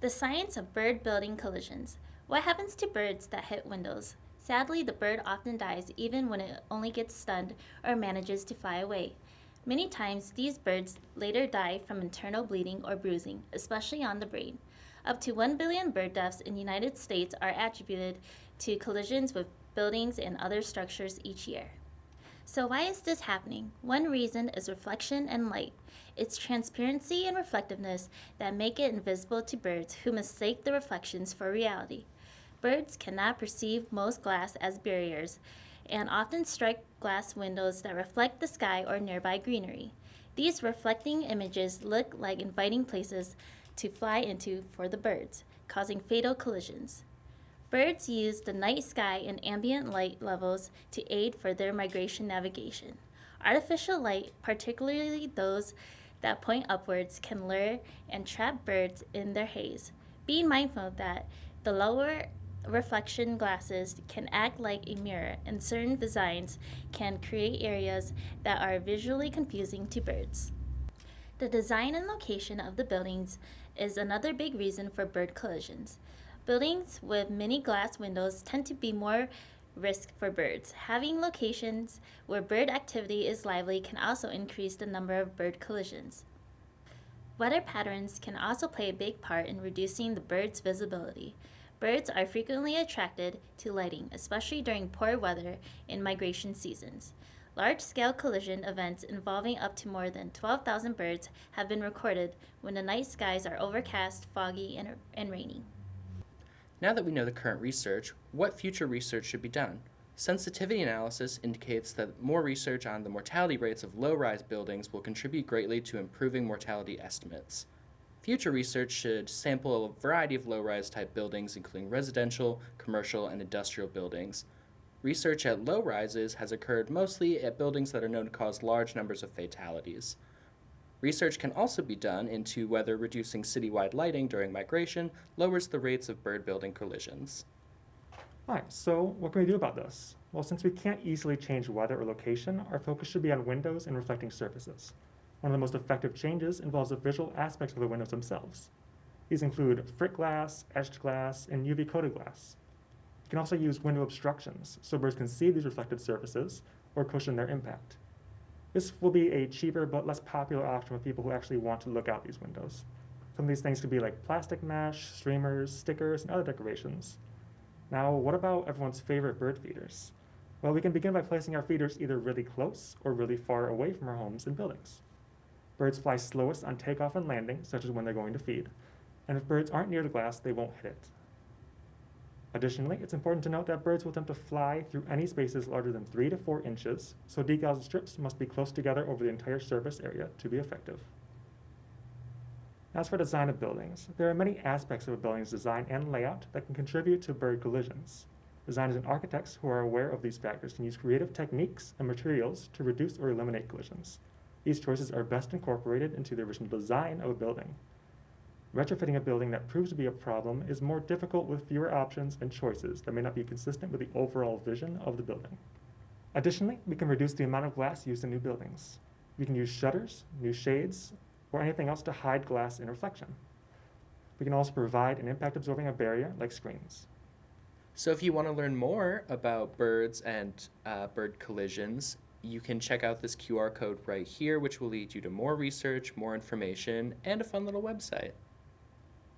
The science of bird building collisions. What happens to birds that hit windows? Sadly, the bird often dies even when it only gets stunned or manages to fly away. Many times, these birds later die from internal bleeding or bruising, especially on the brain. Up to 1 billion bird deaths in the United States are attributed to collisions with buildings and other structures each year. So why is this happening? One reason is reflection and light. It's transparency and reflectiveness that make it invisible to birds who mistake the reflections for reality. Birds cannot perceive most glass as barriers and often strike glass windows that reflect the sky or nearby greenery. These reflecting images look like inviting places to fly into for the birds, causing fatal collisions. Birds use the night sky and ambient light levels to aid for their migration navigation. Artificial light, particularly those that point upwards, can lure and trap birds in their haze. Being mindful that the lower reflection glasses can act like a mirror, and certain designs can create areas that are visually confusing to birds. The design and location of the buildings is another big reason for bird collisions. Buildings with many glass windows tend to be more risk for birds. Having locations where bird activity is lively can also increase the number of bird collisions. Weather patterns can also play a big part in reducing the bird's visibility. Birds are frequently attracted to lighting, especially during poor weather in migration seasons. Large-scale collision events involving up to more than 12,000 birds have been recorded when the night skies are overcast, foggy, and rainy. Now that we know the current research, what future research should be done? Sensitivity analysis indicates that more research on the mortality rates of low-rise buildings will contribute greatly to improving mortality estimates. Future research should sample a variety of low-rise type buildings, including residential, commercial, and industrial buildings. Research at low rises has occurred mostly at buildings that are known to cause large numbers of fatalities. Research can also be done into whether reducing citywide lighting during migration lowers the rates of bird building collisions. Alright, so what can we do about this? Well, since we can't easily change weather or location, our focus should be on windows and reflecting surfaces. One of the most effective changes involves the visual aspects of the windows themselves. These include frick glass, etched glass, and UV-coated glass. You can also use window obstructions, so birds can see these reflected surfaces or cushion their impact. This will be a cheaper but less popular option for people who actually want to look out these windows. Some of these things could be like plastic mesh, streamers, stickers, and other decorations. Now, what about everyone's favorite bird feeders? Well, we can begin by placing our feeders either really close or really far away from our homes and buildings. Birds fly slowest on takeoff and landing, such as when they're going to feed, and if birds aren't near the glass, they won't hit it. Additionally, it's important to note that birds will attempt to fly through any spaces larger than 3 to 4 inches, so decals and strips must be close together over the entire surface area to be effective. As for design of buildings, there are many aspects of a building's design and layout that can contribute to bird collisions. Designers and architects who are aware of these factors can use creative techniques and materials to reduce or eliminate collisions. These choices are best incorporated into the original design of a building. Retrofitting a building that proves to be a problem is more difficult with fewer options and choices that may not be consistent with the overall vision of the building. Additionally, we can reduce the amount of glass used in new buildings. We can use shutters, new shades, or anything else to hide glass in reflection. We can also provide an impact-absorbing barrier like screens. So if you want to learn more about birds and bird collisions, you can check out this QR code right here, which will lead you to more research, more information, and a fun little website.